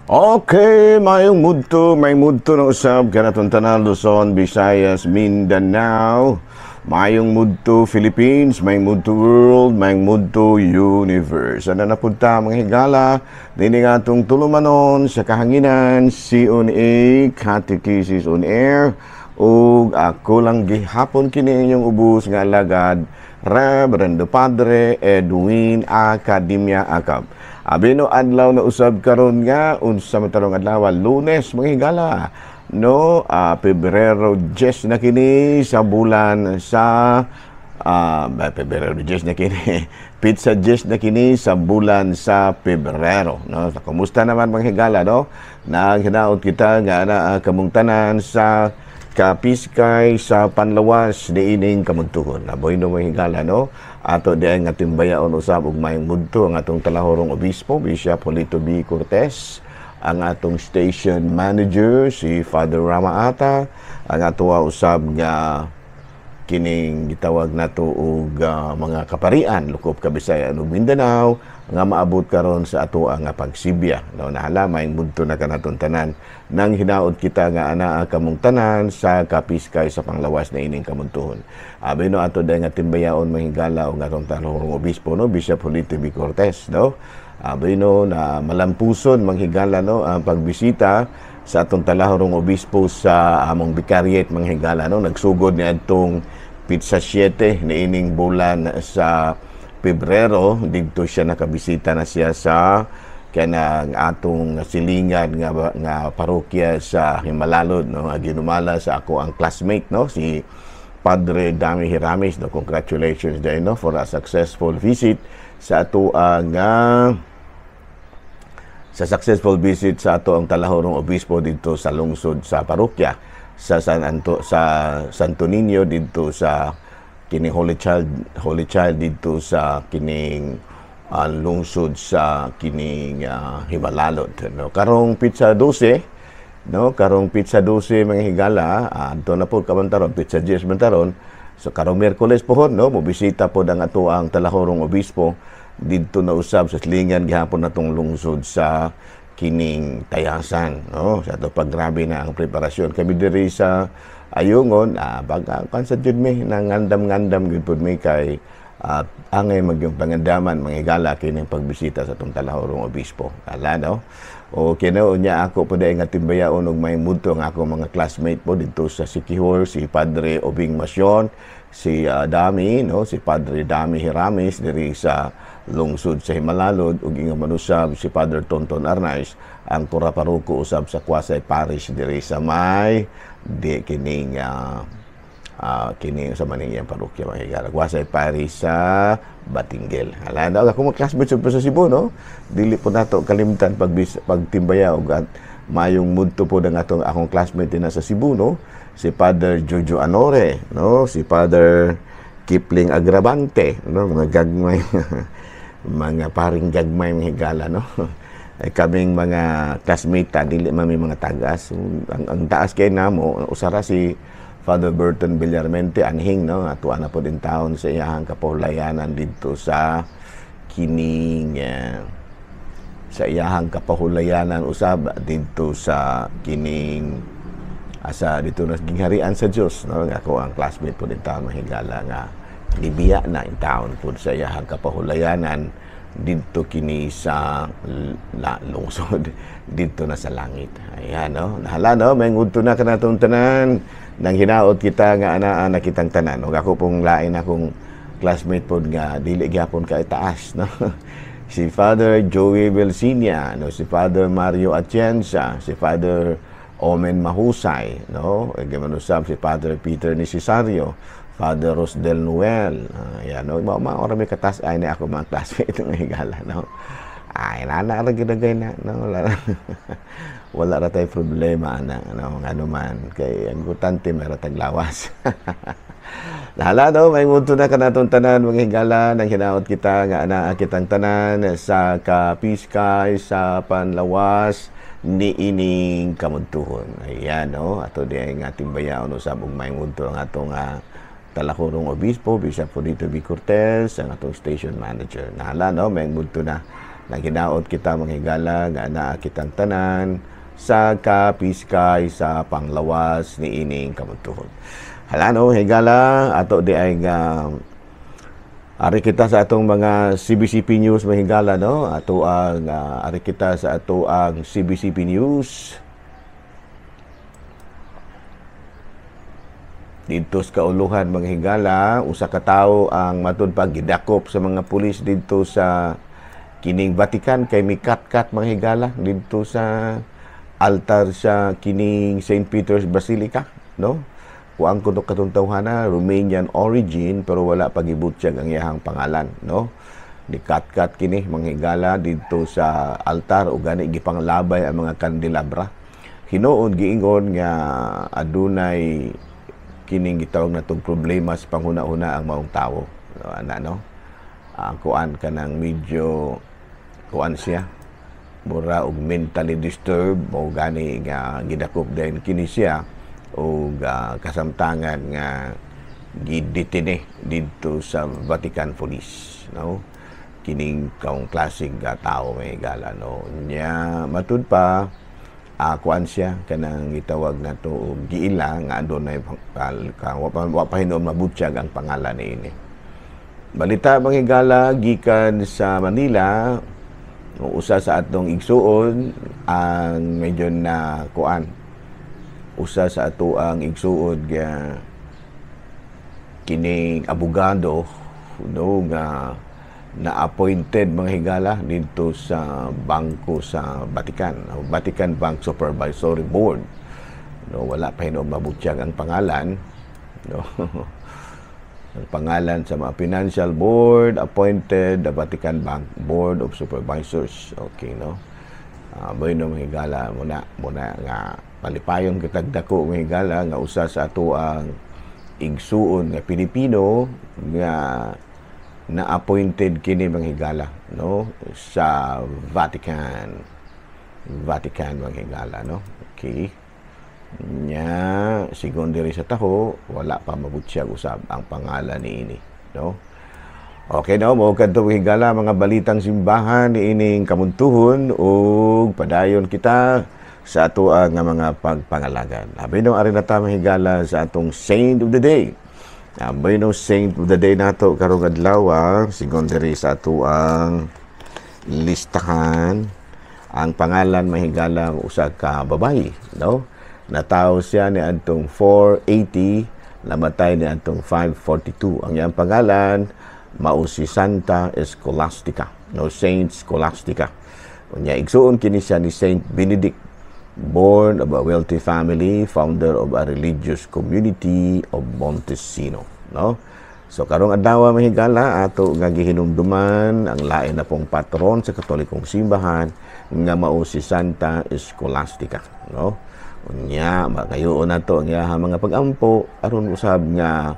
Okay, may mudto na usab kanatong tanan Luzon, Visayas, Mindanao. Mayong mudto Philippines, may mudto world, may mudto universe. Ano na punta mga higala, dini nga itong tulumanon sa kahanginan, CONA, Catechesis on Air, o ako lang gihapon kini inyong ubos nga alagad, Reverendo Padre Edwin Academia Acab. Abino adlaw na usab karon nga unsa matarong adlaw Lunes mga higala no Pebrero 10 na kini sa bulan sa Pebrero 10 na kini pizza 10 na kini sa bulan sa Pebrero no. Kumusta naman mga higala no? Naghinaot kita nga na kamungtanan sa kapiskay sa panlawas ni ining kamuntuhon. Aboy no mga higala no. Ato di ang ating bayaon usab ug mayong mudto ang atong talahorong obispo Bishop Polito B. Cortez, ang atong station manager si Father Rama Ata, ang atoa usab nga kining gitawag nato og mga kaparian lukop Kabisayan ug Mindanao nga maabot karon sa atoa nga pagsibya. No, nahala may mudto na kanaton tanan nang hinaot kita nga anaa kamong tanan sa kapiskay sa panglawas na ining kamuntuhon. Abi no ato day nga timbayaon mahigala og atong talahorong obispo no Bishop Polito B. Cortez no. Abi no na malampuson manghigala no ang pagbisita sa atong talahorong obispo sa among vicariate manghigala no. Nagsugod ni adtong Pizza 7 na ining bulan sa Pebrero, dito siya nakabisita na siya sa kanang atong silingan nga parokya sa Himalalod no. Ginumala sa ako ang classmate no si Padre Dami Hiramis no. Congratulations day no for a successful visit sa ato successful visit sa ato ang talahorong obispo dito sa lungsod sa parokya sa Santo Niño dito sa kining Holy Child dito sa kining lungsod sa kining Himalalod no. Karong pizza 12 no, karong pizza 12 mga higala adto na po kabantaron pizza 10 bantaron. So karong Miyerkules pohon no mobisita po ang ato ang talahorong obispo dito na usab sa silingan gihapon natong lungsod sa kining Tayasan no. Sa ato paggrabe na ang preparasyon kami diri sa Ayungon kan sa jud mi nangandam-ngandam gud pud mi kay angay magyong pangandaman mga higala kining pagbisita sa atong talahorong obispo ala no. O kino unya ako po day nga timbayaon og may mudto ang ako mga classmate po dito sa Siquijor, si Padre Obing Masyon, si Dami no, si Padre Dami Hiramis diri sa lungsod sa Himalalod ug ingon man usab si Padre Tonton Arnaiz ang pura paroko usab sa Quasay Parish diri sa may kining kining sa maniyang parokya mga higala Quasay Parish sa Batinggel. Hala daw ako mo classmate sa Cebu no. Dili po nato kalimtan pagtimbaya og mayong mudto po ng akong classmate na sa Cebu no. Si Father Jojo Anore no, si Father Kipling Agravante no, mga gagmay mga paring gagmay mga higala no. Ay kaming mga classmate dili man may mga tagas. Ang taas kay namo usara si Father Burton Villarmente anhing no, atuan na po din taon sa iyahang kapahulayanan dito sa kining sa iyahang kapahulayanan usab dito sa kining asa dito na gingharian sa Dios no. Ako ang classmate po din taon mahigala nga libiya na in taon po sa iyahang kapahulayanan dito kini sa lungsod dito na sa langit. Ayan no. Nahala no may ngudto na kanatong tanan nang hinaot kita nga ana kitang tanan. Ug ako pong lain akong classmate pod nga dili gyapon kay taas no. Si Father Joey Belsinia no, si Father Mario Atienza, si Father Omen Mahusay no, ug manusab si Father Peter Necesario, Father Rosdel Noel. Ayan no, maura may katas ay na ako mga classmate ng higala no. Ay nana ra ginagay na no, wala ra tay problema na ano nga naman kay ang importante may ratag lawas. Lahala daw may mudto na kanatong tanan mga higala nang hinaot kita nga anaa kitang tanan sa kapiskay sa panlawas ni ining kamuntuhon. Ayan no, ato di nga timbayaon usab og may mudto ang atong talahorong obispo Bishop Polito B. Cortez ang atong station manager. Nahala no may mudto na Naginaot kita mga higala nga naa kitang tanan sa kapiskay sa panglawas ni ining kamuntuhon. Halano higala ato di ay nga ari kita sa atong mga CBCP News mga higala no. Ato ang ari kita sa ato ang CBCP News. Dito sa kauluhan mga higala, usa ka tawo ang matud pag gidakop sa mga pulis dito sa kining Vatican kay mikat-kat mga higala dito sa altar sa kining St. Peter's Basilica, no? Kuang kuno katong tawhana Romanian origin pero wala pagibutyag ang iyahang pangalan, no? Nikat-kat kini mga higala dito sa altar ug gani gipanglabay ang mga kandelabra. Hinuon giingon nga adunay kining gitawag natong problema sa panghuna-huna ang maong tawo, no? Ang kuan kanang medyo kuan siya mura og mentally disturbed o gani nga gidakop din kini siya o kasamtangan nga gidetine dito sa Vatican Police, no? Kining kaong klaseng tao may gala, no? Nya matud pa kuan siya kanang gitawag nato og giila nga adunay wa pa hinuon mabutyag ang pangalan niini. Balita mga higala gikan sa Manila, usa sa atong igsuon ang medyo na kuan. Usa sa ato ang igsuon nga kining abogado no nga na-appointed mga higala dito sa bangko sa Vatican, Vatican Bank Supervisory Board. No, wala pa hinuon mabutyag ang pangalan, no. Ang pangalan sa mga financial board appointed the Vatican Bank Board of Supervisors. Okay, no? Bueno, mga higala, muna nga palipayon kitag dako mga higala nga usa sa ato ang igsuon nga Pilipino nga na-appointed kini mga higala, no? Sa Vatican mga higala, no? Okay. Nya sigon diri sa taho wala pa mabutyag usab ang pangalan niini, no? Okay, no, mo kadto higala mga balitang simbahan niining kamuntuhon ug padayon kita sa ato nga mga pagpangalagan. Abi no ari na ta higala sa atong Saint of the Day. Abi no Saint of the Day nato karong adlaw sigon diri sa ato ang listahan ang pangalan mahigala usa ka babayi, no? Natao siya ni antong 480, namatay ni antong 542. Ang iyang pangalan, mao si Santa Scholastica, no, Saint Scholastica. Unya igsuon kini siya ni Saint Benedict, born of a wealthy family, founder of a religious community of Montesino, no? So karong adlaw mahigala ato nga gihinumduman ang lain na pong patron sa Katolikong simbahan nga mao si Santa Scholastica, no? Unya magayoon nato ang iyahang mga pagampo aron usab nga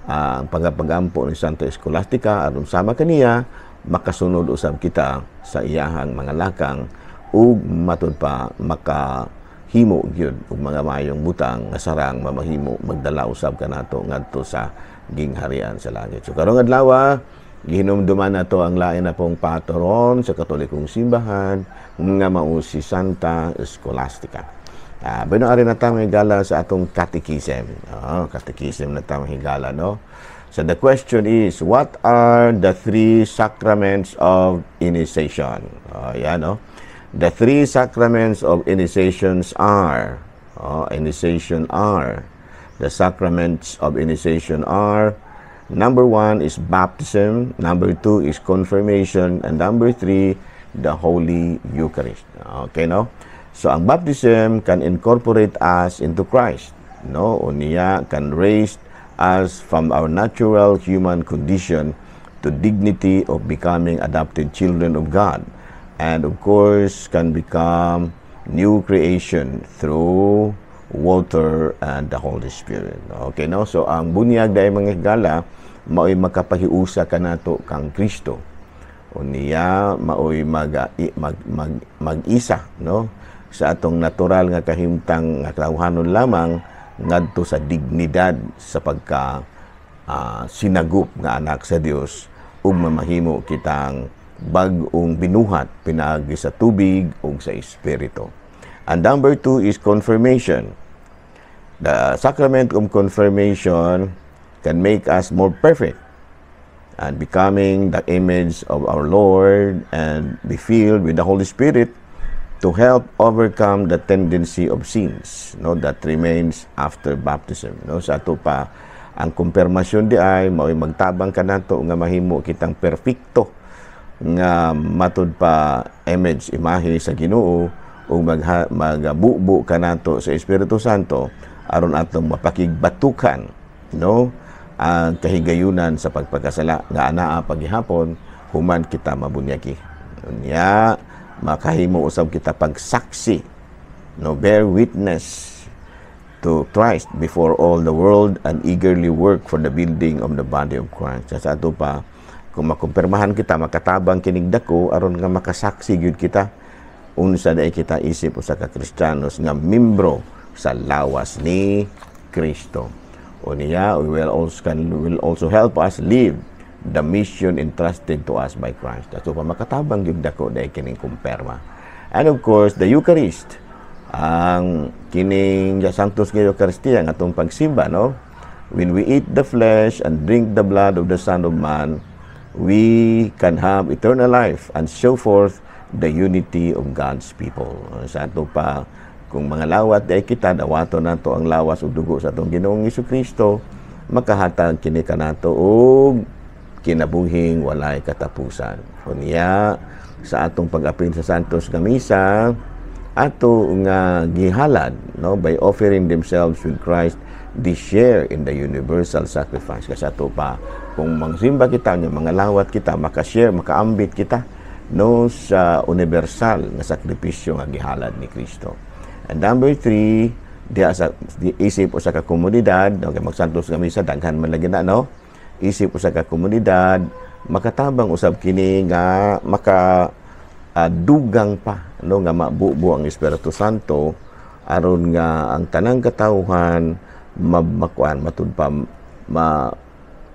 ang pagapagampo ni Santa Scholastica aron sama kaniya makasunod usab kita sa iyahang mga lakang ug matud pa makahimo gyud og mga mayong butang nga sarang mamahimo magdala usab kanato ngadto sa gingharian sa langit. So karong adlaw gihinumduman nato ang lain na pong patron sa Katolikong simbahan nga mao si Santa Scholastica. Bueno, ari na tayo higala sa atong catechism. Catechism na tayo higala, no? So the question is, what are the three sacraments of initiation? Yan, no? The three sacraments of initiations are, the sacraments of initiation are, number 1 is baptism, number 2 is confirmation, and number 3, the Holy Eucharist. Okay, no? So, ang baptism can incorporate us into Christ, no? Unya can raise us from our natural human condition to dignity of becoming adopted children of God. And of course, can become new creation through water and the Holy Spirit. Okay, no? So, ang bunyag dahil mga higala, mao'y makapahiusa ka nato kang Kristo. Unya, mao'y mag-isa, no? Sa atong natural nga kahimtang nga katawhanon lamang ngadto sa dignidad sa pagka sinagup nga anak sa Dios ug mamahimo kitang bag-ong binuhat pinaagi sa tubig o sa espiritu. And number 2 is confirmation. The sacrament of confirmation can make us more perfect and becoming the image of our Lord and be filled with the Holy Spirit to help overcome the tendency of sins, no, that remains after baptism. No, sa ato pa ang kumpirmasyon di ay mao'y magtabang ka nato nga mahimo kitang perfecto nga matud pa image imahe sa Ginoo o magbubo ka nato sa Espiritu Santo aron atong mapakigbatukan, no, ang kahigayunan sa pagpagkasala nga anaa paghihapon human kita mabunyagi. Unya makahimo usab kita pagsaksi, no, bear witness to Christ before all the world and eagerly work for the building of the body of Christ. Sa ato pa kung makumpirmahan kita makatabang kinig dako aron nga makasaksi gyud kita unsa day kita isip usa ka Kristiyanos nga membro sa lawas ni Kristo. Unya will also help us live the mission entrusted to us by Christ. So pa makatabang gyud dako day kining kumpirma. And of course, the Eucharist, ang kining Sanctus nga Eucharistia nga atong pagsimba, no? When we eat the flesh and drink the blood of the Son of Man, we can have eternal life and show forth the unity of God's people. Sa ato pa, kung mga lawat day kita, dawato nato ang lawas ug dugo sa atong Ginoong Jesucristo, makahatag kini kanato og kinabuhing walay katapusan. Unya sa atong pag-apil sa Santos nga Misa, ato nga gihalad, no, by offering themselves with Christ, they share in the universal sacrifice. Kasi ato pa, kung mangsimba kita, yung mga lawat kita, makashare, makaambit kita, no, sa universal na sakripisyo nga gihalad ni Kristo. And number 3, di isip usa ka komunidad, no, kay magsantos nga misa daghan man lagi na, no, isip usa ka komunidad, makatabang usab kini nga dugang pa, no, nga mabubo ang Espiritu Santo aron nga ang tanang katawhan matud pa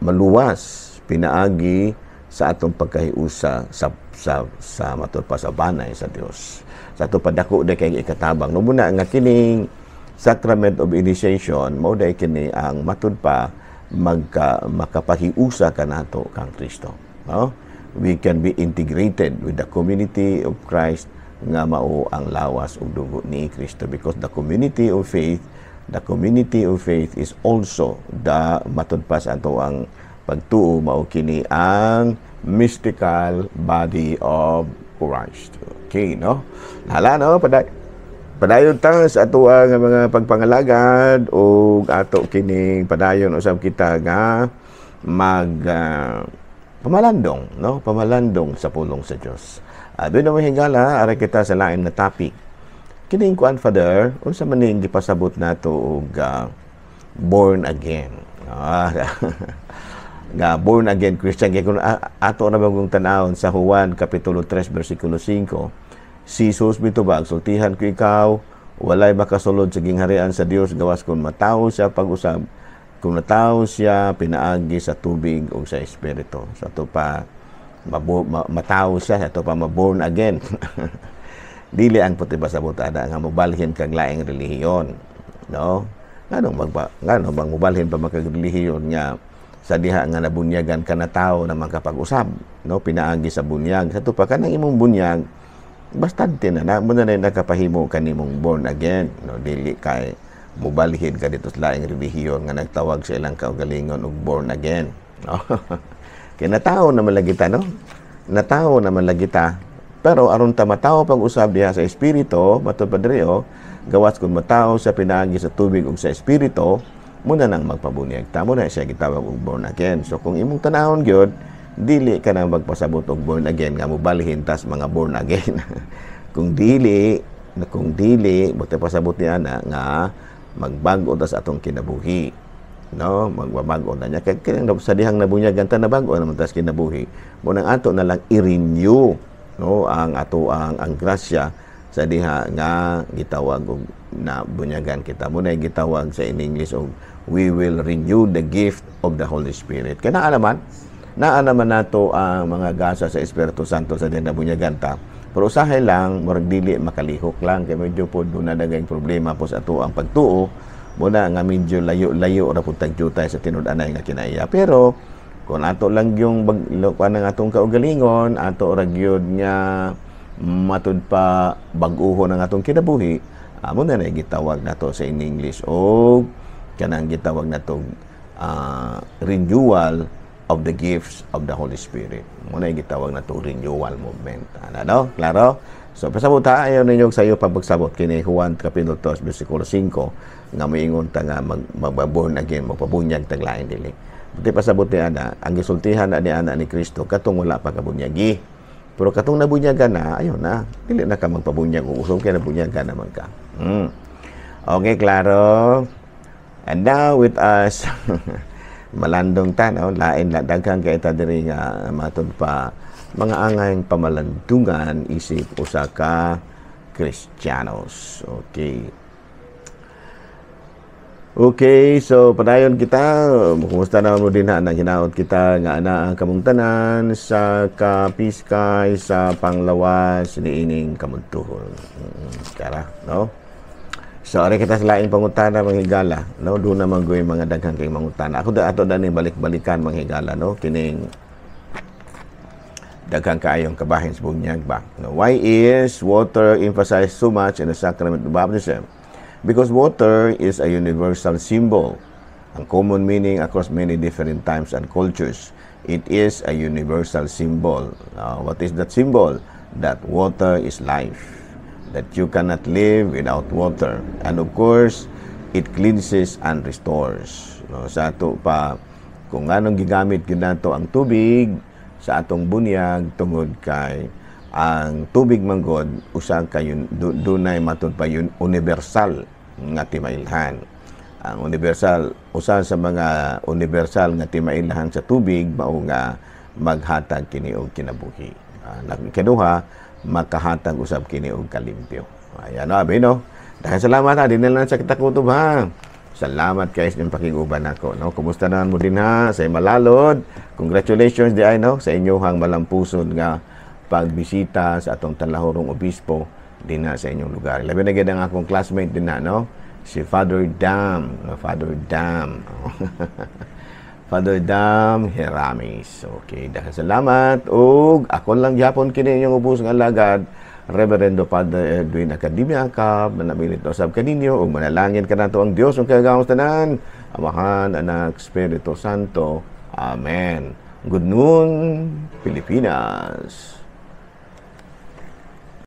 maluwas pinaagi sa atong pagkahiusa sa matud pa sa banay sa Dios. Sa ato padako day kay ikatabang, no, muna nga kining sacrament of initiation mao day kini ang matud pa makapahiusa kanato kang Kristo, no? We can be integrated with the community of Christ nga mao ang lawas ug dugo ni Kristo, because the community of faith is also the matud pa sa ato ang pagtuo mao kini ang mystical body of Christ. Okay, no? Hala, no, padayon ta sa ato ang mga pagpangalagad ug ato kining padayon usab kita nga pamalandong, no? Pamalandong sa pulong sa Dios. Doon na mahingala, aray kita sa lain na topic. Kining kuan, Father, unsa man ning gipasabot nato og born again. Nga born again Christian. Kaya kung ato na bagong tanawon sa Juan Kapitulo 3, versikulo 5, si Jesus mitubag, sultihan ko ikaw, walay makasulod sa gingharian sa Dios gawas kung matawo siya pag-usab. Kung natawo siya, pinaagi sa tubig o sa espiritu. So, ito pa, matawo siya, ito pa, maborn again. Dili ang puti ba sa butada, nga mabalhin kang laing relihiyon. No? Nga bang mabalhin pa makag-relihiyon nga sa diha nga nabunyagan ka na tao na makapag-usab. No? Pinaagi sa bunyag. Sa ito pa, kanang imong bunyag, bastante na muna na nakapahimo kanimong born again. No? Dili kay mubalhin ka dito sa laing relihiyon nga nagtawag sa ilang kaugalingon og born again. No? Kaya natao naman lagi ta, no? Natao naman lagi ta. Pero aron ta matawo pag-usab diha sa espiritu, matud padre, gawas kun matawo sa pinaagi sa tubig ug sa espiritu, muna nang magpabunyag ta, muna siya gitawag og born again. So kung imong tanahon gyud, dili ka nang magpasabot og born again nga mubalhin tas mga born again. kung dili, buti pasabot ni ana nga magbago ta sa atong kinabuhi, no, magbabago na niya kay sa dihang nabunyagan ta nabago naman tas kinabuhi mo nang ato na lang i-renew, no, ang ato ang grasya sa diha nga gitawag og na bunyagan kita mo na gitawag sa in English og we will renew the gift of the Holy Spirit. Kana alaman naa naman nato ang mga gasa sa Espiritu Santo sa din nabunyagan ta. Pero usahay lang, murag dili makalihok lang kay medyo po doon na dagang problema po sa ato ang pagtuo. Muna nga medyo layo-layo ra pud tagyutay sa tinud-anay nga kinaiya. Pero kung ato lang yung kuan ng atong kaugalingon, ato ra gyud nga matud pa bag-uho ng atong kinabuhi, amo na gitawag nato sa in English o kanang gitawag natong renewal of the gifts of the Holy Spirit. Muna gitawag nato renewal movement. Ano? Klaro? So pasabot ta ayo ninyo sa iyo pagsabot kini Juan kapitulo 2 bersikulo 5 nga moingon ta nga magbaborn again, magpabunyag taglain dili. Buti pasabot ni ana, ang gisultihan na ni ana ni Kristo katong wala pa kabunyagi. Pero katong nabunyagan na, ayon na, dili na ka magpabunyag ug usog kay nabunyagan naman ka. Okay, klaro. And now with us malandong tanaw, lain la daghang kay ta diri nga matud pa mga angayng pamalandungan isip usa ka Kristiyanos. Okay, so padayon kita, kumusta naman mo din na hinaot kita nga ana ang kamungtanan sa kapiskay sa panglawas ni ining kamuntuhon. Kara, no? So ari kita sa laing pangutana manghigala, no? Doon naman goy mga daghang kay mangutana. Ako ato dani balik-balikan manghigala, no? Kining daghang kaayong kabahin sa bunyag ba. No, why is water emphasized so much in the sacrament of baptism? Because water is a universal symbol, a common meaning across many different times and cultures. It is a universal symbol. What is that symbol? That water is life, that you cannot live without water. And of course, it cleanses and restores. No, sa ato pa, kung anong gigamit yun nato ang tubig, sa atong bunyag tungod kay ang tubig manggod usa kay dunay matud pa yun universal nga timailhan. Ang universal usa sa mga universal nga timailhan sa tubig mao nga maghatag kini og kinabuhi. Kaduha makahatag usab kini og kalimpyo. Ayan no abi no. Dahil salamat ha dinala na sa kita kutob ha. Salamat guys ng pakiguban nako, no. Kumusta naman mo din ha sa Malalod? Congratulations di ay no sa inyong malampusod nga pagbisita sa atong talahorong obispo din na sa inyong lugar. Labi na gid ang akong classmate din na no, si Father Dam, Father Dam. Father Dam Heramis. Okay, dahil salamat ug ako lang gyapon kini inyong ubos nga alagad. Reverendo Padre Edwin Academia Akab, manabilit usab kaninyo ug manalangin kanato ang Dios ug kagawos tanan, Amahan, Anak, Espiritu Santo. Amen. Good noon, Pilipinas.